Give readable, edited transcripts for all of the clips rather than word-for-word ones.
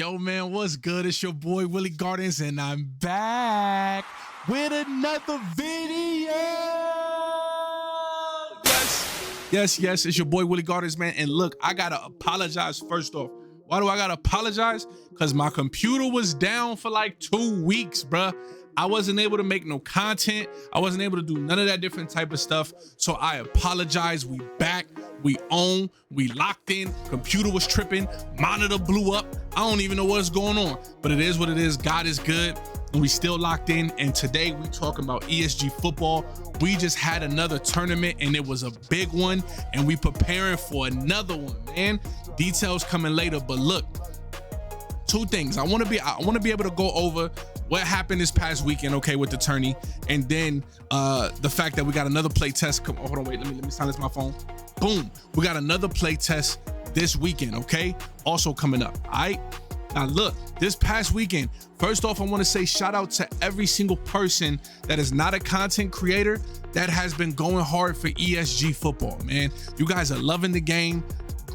Yo, man, what's good? It's your boy, Willie Gardens, and I'm back with another video. Yes, it's your boy, Willie Gardens, man. And look, I gotta apologize first off. Why do I gotta apologize? Because my computer was down for like 2 weeks, bruh. I wasn't able to make no content. I wasn't able to do none of that different type of stuff. So I apologize. We back, we on, we locked in. Computer was tripping, monitor blew up. I don't even know what's going on, but it is what it is. God is good, and we still locked in. And today we talking about ESG football. We just had another tournament, and it was a big one, and we preparing for another one, man. Details coming later, but look, two things. I want to be able to go over what happened this past weekend, okay, with the tourney, and then the fact that we got another play test. Come on, hold on, wait, let me silence my phone. Boom, we got another play test this weekend, okay, also coming up. All right, now look, this past weekend, first off, I want to say shout out to every single person that is not a content creator that has been going hard for ESG football, man. You guys are loving the game.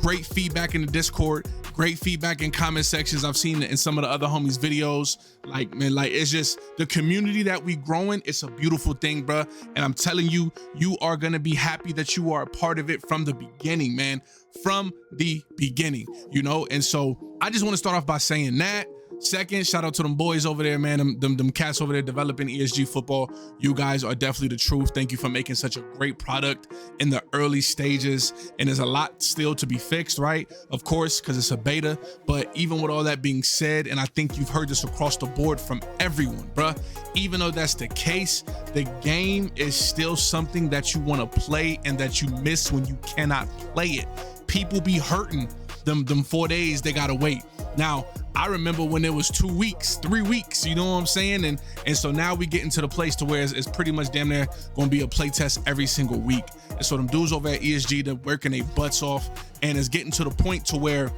Great feedback in the Discord, great feedback in comment sections. I've seen it in some of the other homies' videos. Like, man, like, it's just the community that we growing. It's a beautiful thing, bruh. And I'm telling you, you are gonna be happy that you are a part of it from the beginning, man. From the beginning, you know? And so I just want to start off by saying that. Second, shout out to them boys over there, man. Them cats over there developing ESG football. You guys are definitely the truth. Thank you for making such a great product in the early stages. And there's a lot still to be fixed, right? Of course, because it's a beta. But even with all that being said, and I think you've heard this across the board from everyone, bruh, even though that's the case, the game is still something that you want to play and that you miss when you cannot play it. People be hurting them 4 days they gotta wait. Now, I remember when it was 2 weeks, 3 weeks, you know what I'm saying? And so now we get into the place to where it's pretty much damn near gonna be a play test every single week. And so them dudes over at ESG, they're working their butts off, and it's getting to the point to where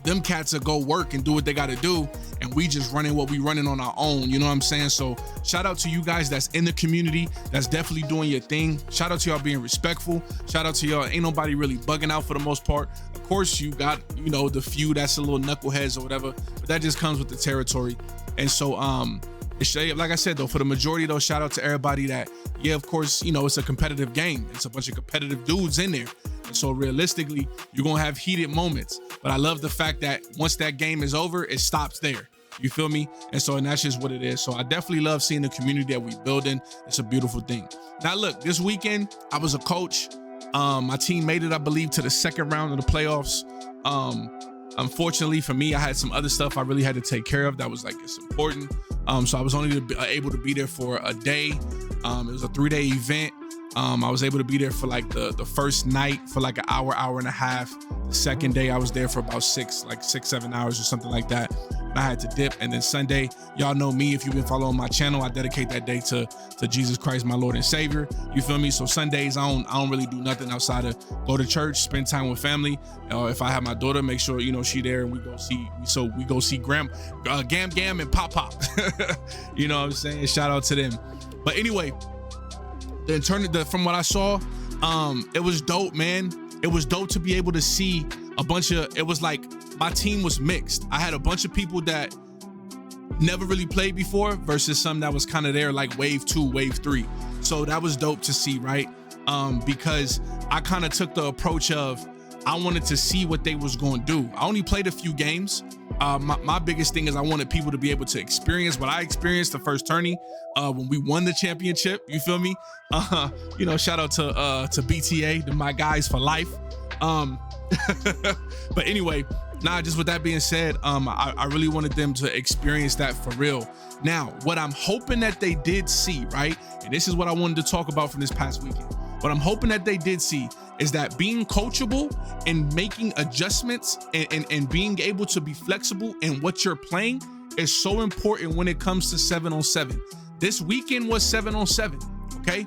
them cats will go work and do what they got to do, and we just running what we running on our own, you know what I'm saying? So shout out to you guys that's in the community, that's definitely doing your thing. Shout out to y'all being respectful. Shout out to y'all, ain't nobody really bugging out for the most part. Of course, you got, you know, the few that's a little knuckleheads or whatever, but that just comes with the territory. And so it's, like I said though, for the majority though, shout out to everybody that, yeah, of course, you know, it's a competitive game. It's a bunch of competitive dudes in there. And so realistically, you're gonna have heated moments, but I love the fact that once that game is over, it stops there. You feel me? And that's just what it is. So I definitely love seeing the community that we building. It's a beautiful thing. Now look, this weekend I was a coach. My team made it, I believe, to the second round of the playoffs. Unfortunately for me, I had some other stuff I really had to take care of that was like, it's important. So I was only able to be there for a day. It was a 3-day event. I was able to be there for like the first night for like an hour and a half. The second day I was there for about 6-7 hours or something like that. And I had to dip. And then Sunday, y'all know me, if you've been following my channel, I dedicate that day to Jesus Christ, my Lord and Savior. You feel me? So Sundays, I don't really do nothing outside of go to church, spend time with family. If I have my daughter, make sure, you know, she there, and we go see Gam and Pop. You know what I'm saying? Shout out to them. But anyway, from what I saw, it was dope, man. It was dope to be able to see a bunch of, it was like my team was mixed. I had a bunch of people that never really played before versus some that was kind of there like wave 2, wave 3. So that was dope to see, right? Because I kind of took the approach of, I wanted to see what they was going to do. I only played a few games. My biggest thing is I wanted people to be able to experience what I experienced the first tourney when we won the championship. You feel me? You know, shout out to BTA, to my guys for life. But anyway, just with that being said, I really wanted them to experience that for real. Now, what I'm hoping that they did see, right? And this is what I wanted to talk about from this past weekend. What I'm hoping that they did see is that being coachable and making adjustments and being able to be flexible in what you're playing is so important when it comes to 7-on-7. This weekend was 7-on-7, okay?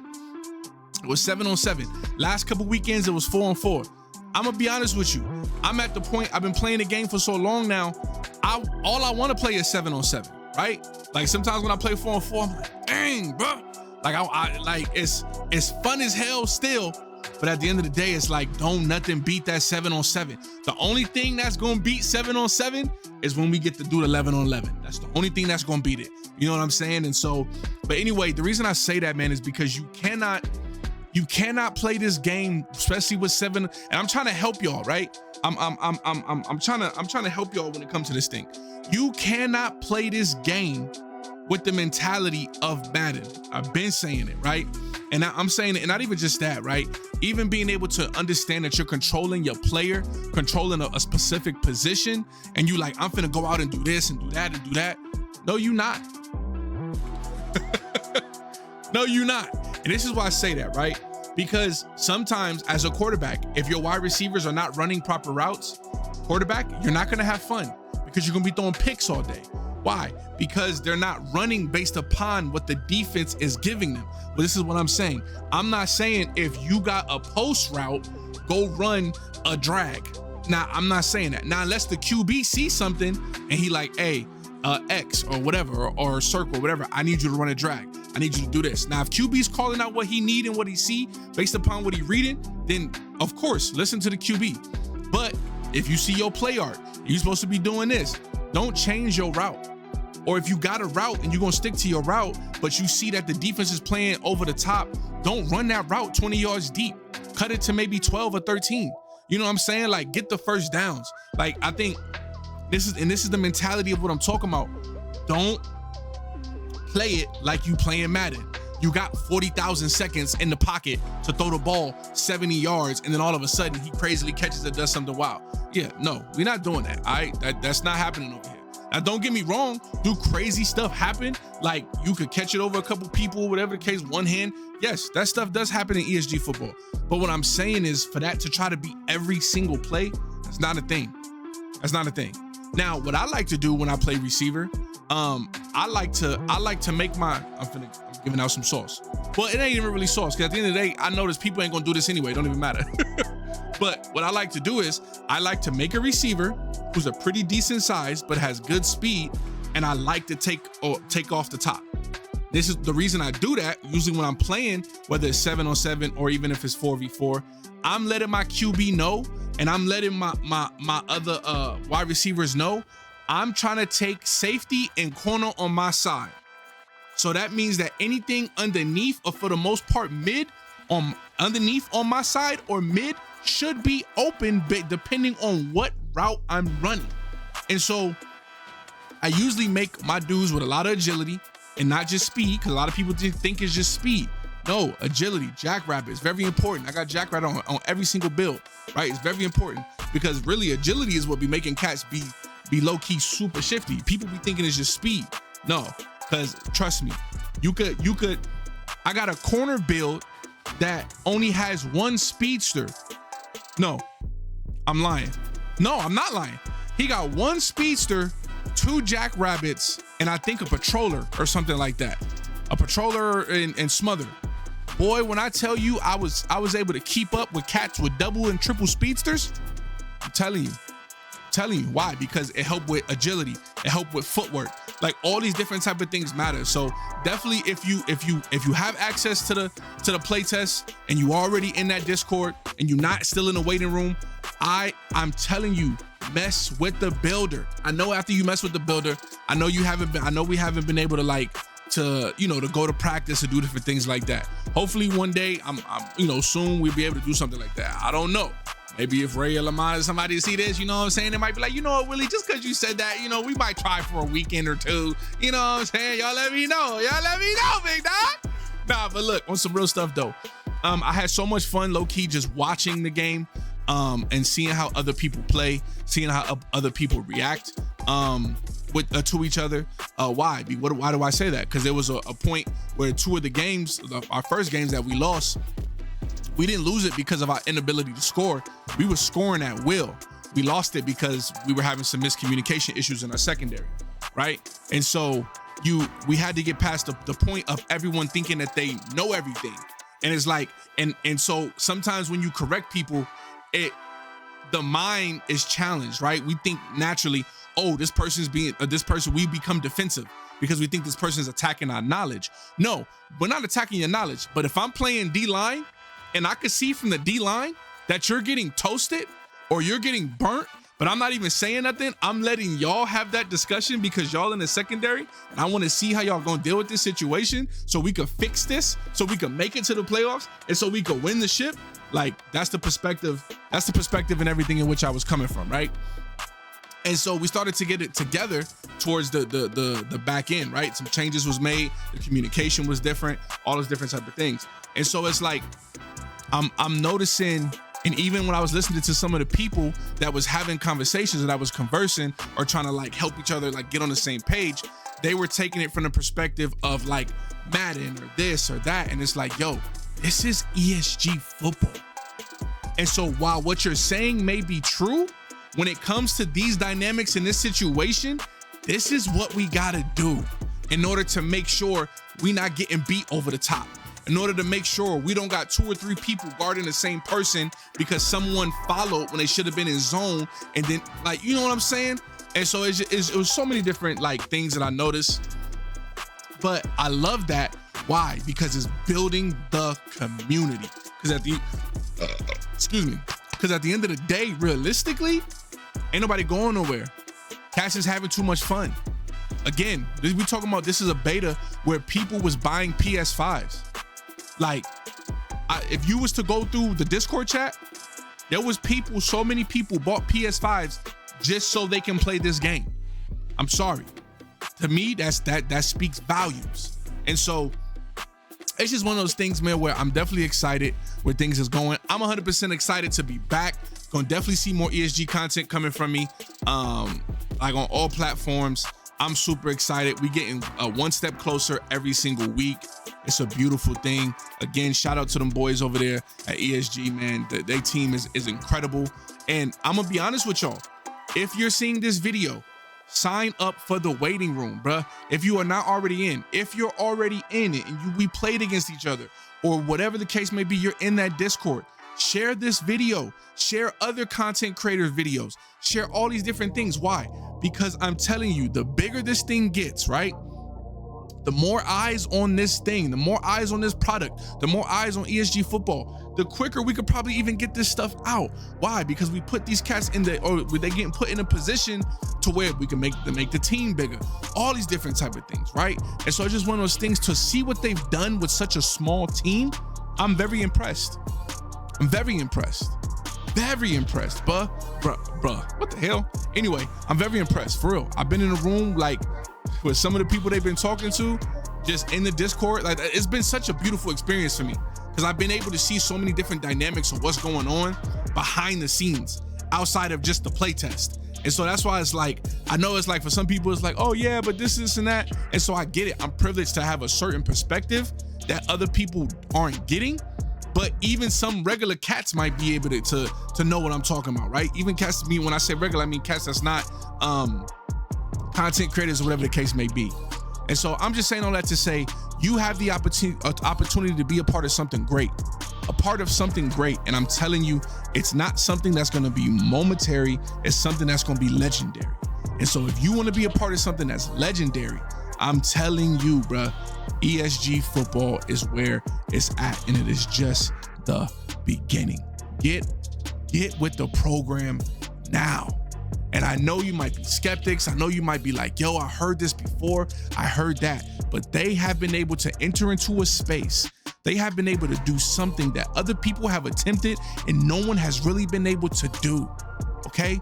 It was 7-on-7. Last couple weekends, it was 4-on-4. I'm gonna be honest with you. I'm at the point, I've been playing the game for so long now, all I wanna play is 7-on-7, right? Like sometimes when I play 4-on-4, I'm like, dang, bro. Like, like it's fun as hell still, But at the end of the day, it's like, don't nothing beat that 7-on-7. The only thing that's gonna beat 7-on-7 is when we get to do the 11-on-11. That's the only thing that's gonna beat it. You know what I'm saying? And so, but anyway, the reason I say that, man, is because you cannot play this game, especially with 7. And I'm trying to help y'all, right? I'm trying to help y'all when it comes to this thing. You cannot play this game with the mentality of Madden. I've been saying it, right? And I'm saying it, and not even just that, right? Even being able to understand that you're controlling your player, controlling a specific position, and you like, I'm finna go out and do this and do that and do that. No, you not. No, you not. And this is why I say that, right? Because sometimes as a quarterback, if your wide receivers are not running proper routes, quarterback, you're not gonna have fun because you're gonna be throwing picks all day. Why? Because they're not running based upon what the defense is giving them. But this is what I'm saying. I'm not saying if you got a post route, go run a drag. Now, I'm not saying that. Now, unless the QB sees something and he like, hey, X or whatever, or circle, whatever, I need you to run a drag. I need you to do this. Now, if QB's calling out what he need and what he see based upon what he reading, then of course, listen to the QB. But if you see your play art, you're supposed to be doing this, don't change your route. Or if you got a route and you're gonna stick to your route, but you see that the defense is playing over the top, don't run that route 20 yards deep. Cut it to maybe 12 or 13. You know what I'm saying? Like, get the first downs. Like, I think this is the mentality of what I'm talking about. Don't play it like you playing Madden. You got 40,000 seconds in the pocket to throw the ball 70 yards, and then all of a sudden he crazily catches and does something wild. Yeah, no, we're not doing that. All right, that's not happening over here. Now, don't get me wrong, do crazy stuff happen? Like, you could catch it over a couple people, whatever the case, one hand. Yes, that stuff does happen in ESG football. But what I'm saying is, for that to try to be every single play, that's not a thing. That's not a thing. Now, what I like to do when I play receiver, I like to make I'm giving out some sauce. Well, it ain't even really sauce, because at the end of the day, I notice people ain't gonna do this anyway. It don't even matter. But what I like to do is, I like to make a receiver who's a pretty decent size but has good speed, and I like to take off the top. This is the reason I do that. Usually when I'm playing, whether it's 7-on-7 or even if it's 4v4, I'm letting my QB know, and I'm letting my other wide receivers know, I'm trying to take safety and corner on my side. So that means that anything underneath, or for the most part mid, underneath on my side or mid, should be open depending on what route I'm running. And so I usually make my dudes with a lot of agility and not just speed, because a lot of people think it's just speed. No, agility, jackrabbit is very important. I got jackrabbit on every single build, right? It's very important, because really agility is what be making cats be low-key super shifty. People be thinking it's just speed. No, because trust me, you could, I got a corner build that only has one speedster. No, I'm lying. No, I'm not lying. He got one speedster, 2 jackrabbits, and I think a patroller or something like that. A patroller and smother. Boy, when I tell you I was able to keep up with cats with double and triple speedsters, I'm telling you why? Because it helped with agility, it helped with footwork. Like, all these different type of things matter. So definitely, if you have access to the play test and you already in that Discord and you're not still in the waiting room, I'm telling you, mess with the builder. I know after you mess with the builder, I know we haven't been able to to go to practice or do different things like that. Hopefully one day, soon we'll be able to do something like that. I don't know. Maybe if Ray or Lamont or somebody see this, you know what I'm saying, they might be like, you know what, Willie, just because you said that, we might try for a weekend or two. You know what I'm saying? Y'all let me know. Big dog. Nah, but look, on some real stuff though. I had so much fun low-key just watching the game and seeing how other people play, seeing how other people react to each other. Why? Why do I say that? Because there was a point where 2 of the games, our first games that we lost, we didn't lose it because of our inability to score. We were scoring at will. We lost it because we were having some miscommunication issues in our secondary, right? And so we had to get past the point of everyone thinking that they know everything. And it's like, and so sometimes when you correct people, the mind is challenged, right? We think naturally, oh, this person, we become defensive because we think this person is attacking our knowledge. No, we're not attacking your knowledge. But if I'm playing D-line and I could see from the D line that you're getting toasted or you're getting burnt, but I'm not even saying nothing. I'm letting y'all have that discussion because y'all in the secondary, and I want to see how y'all gonna deal with this situation so we can fix this, so we can make it to the playoffs, and so we can win the ship. Like, that's the perspective and everything in which I was coming from, right? And so we started to get it together towards the back end, right? Some changes was made, the communication was different, all those different type of things. And so it's like, I'm noticing, and even when I was listening to some of the people that was having conversations and I was conversing or trying to like help each other, like get on the same page, they were taking it from the perspective of like Madden or this or that. And it's like, yo, this is ESG football. And so while what you're saying may be true, when it comes to these dynamics in this situation, this is what we gotta do in order to make sure we not getting beat over the top. In order to make sure we don't got 2 or 3 people guarding the same person because someone followed when they should have been in zone, and then, like, you know what I'm saying? And so it was so many different like things that I noticed, but I love that. Why? Because it's building the community. Because at the end of the day, realistically, ain't nobody going nowhere. Cash is having too much fun. Again, we talking about, this is a beta where people was buying PS5s. Like, if you was to go through the Discord chat, there was people, so many people bought PS5s just so they can play this game. I'm sorry. To me, that speaks volumes. And so it's just one of those things, man, where I'm definitely excited where things is going. I'm 100% excited to be back. Gonna definitely see more ESG content coming from me, like on all platforms. I'm super excited. We getting one step closer every single week. It's a beautiful thing. Again, shout out to them boys over there at ESG, man. Their team is incredible. And I'm gonna be honest with y'all. If you're seeing this video, sign up for the waiting room, bruh. If you are not already in, if you're already in it and we played against each other or whatever the case may be, you're in that Discord, share this video, share other content creators videos, share all these different things. Why? Because I'm telling you, the bigger this thing gets, right? The more eyes on this thing, the more eyes on this product, the more eyes on ESG football, the quicker we could probably even get this stuff out. Why? Because we put these cats in or they getting put in a position to where we can make the team bigger, all these different type of things, right? And so it's just one of those things to see what they've done with such a small team. I'm very impressed. I'm very impressed. Very impressed, bruh, what the hell? Anyway, I'm very impressed, for real. I've been in a room like with some of the people they've been talking to, just in the Discord. Like, it's been such a beautiful experience for me because I've been able to see so many different dynamics of what's going on behind the scenes outside of just the play test. And so that's why it's like, I know it's like for some people, it's like, oh yeah, but this and that. And so I get it. I'm privileged to have a certain perspective that other people aren't getting. But even some regular cats might be able to know what I'm talking about, right? Even cats, to me, when I say regular, I mean cats that's not content creators or whatever the case may be. And so I'm just saying all that to say, you have the opportunity to be a part of something great, And I'm telling you, it's not something that's going to be momentary. It's something that's going to be legendary. And so if you want to be a part of something that's legendary, I'm telling you, bruh, ESG football is where it's at, and it is just the beginning. Get with the program now. And I know you might be skeptics. I know you might be like, yo, I heard this before. I heard that. But they have been able to enter into a space. They have been able to do something that other people have attempted and no one has really been able to do. Okay?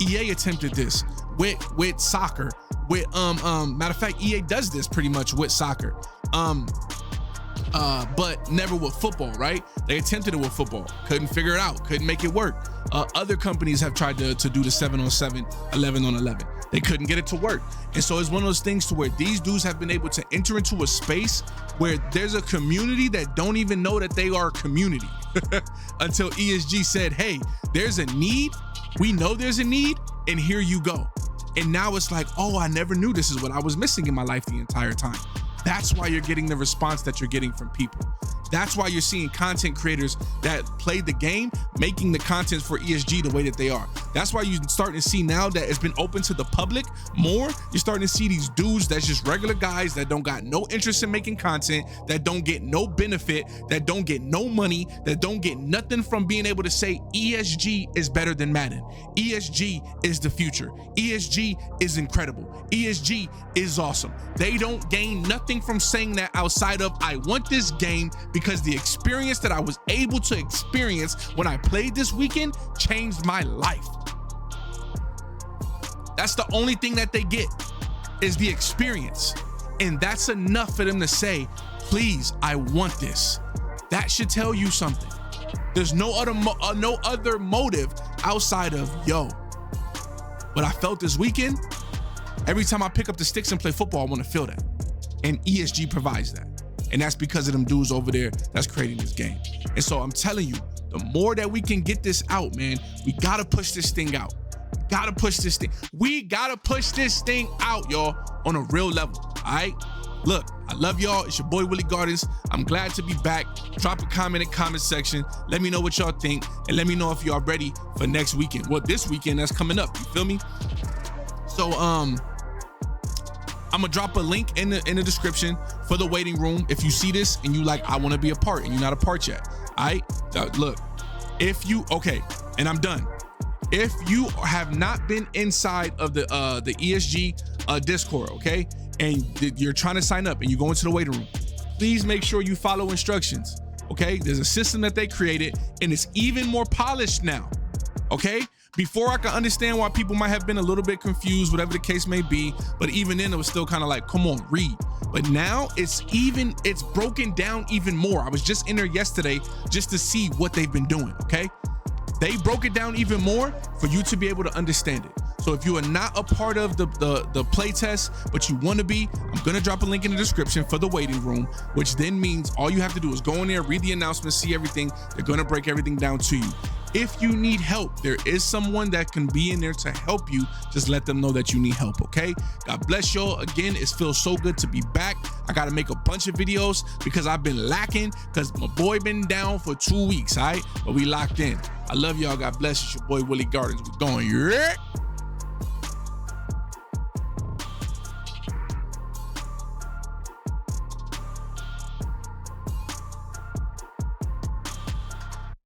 EA attempted this with soccer. Matter of fact, EA does this pretty much with soccer. But never with football, right? They attempted it with football, couldn't figure it out, couldn't make it work. Other companies have tried to do the 7-on-7, 11-on-11. They couldn't get it to work. And so it's one of those things to where these dudes have been able to enter into a space where there's a community that don't even know that they are a community until ESG said, hey, there's a need. We know there's a need, and here you go. And now it's like, oh, I never knew this is what I was missing in my life the entire time. That's why you're getting the response that you're getting from people. That's why you're seeing content creators that play the game making the content for ESG the way that they are. That's why you're starting to see now that it's been open to the public more. You're starting to see these dudes that's just regular guys that don't got no interest in making content, that don't get no benefit, that don't get no money, that don't get nothing from being able to say ESG is better than Madden. ESG is the future. ESG is incredible. ESG is awesome. They don't gain nothing from saying that outside of, I want this game because the experience that I was able to experience when I played this weekend changed my life. That's the only thing that they get, is the experience. And that's enough for them to say, please, I want this. That should tell you something. There's no other motive outside of, yo, what I felt this weekend, every time I pick up the sticks and play football, I want to feel that. And ESG provides that. And that's because of them dudes over there that's creating this game. And so I'm telling you, the more that we can get this out, man, we gotta push this thing out. Gotta push this thing. We gotta push this thing out, y'all, on a real level. All right. Look, I love y'all. It's your boy Willie Gardens. I'm glad to be back. Drop a comment in the comment section. Let me know what y'all think, and let me know if y'all ready for next weekend. Well, this weekend that's coming up. You feel me? So I'm gonna drop a link in the description for the waiting room. If you see this and you like, I want to be a part, and you're not a part yet. All right. Look, if you and I'm done. If you have not been inside of the ESG Discord, okay, and you're trying to sign up and you go into the waiting room, please make sure you follow instructions, okay? There's a system that they created, and it's even more polished now, okay? Before, I can understand why people might have been a little bit confused, whatever the case may be, but even then it was still kind of like, come on, read. But now it's broken down even more. I was just in there yesterday just to see what they've been doing, okay? They broke it down even more for you to be able to understand it. So if you are not a part of the play test, but you want to be, I'm going to drop a link in the description for the waiting room, which then means all you have to do is go in there, read the announcement, see everything. They're going to break everything down to you. If you need help, there is someone that can be in there to help you. Just let them know that you need help, okay? God bless y'all. Again, it feels so good to be back. I got to make a bunch of videos because I've been lacking because my boy been down for 2 weeks, all right? But we locked in. I love y'all. God bless you. It's your boy Willie Gardens. We're going, yeah.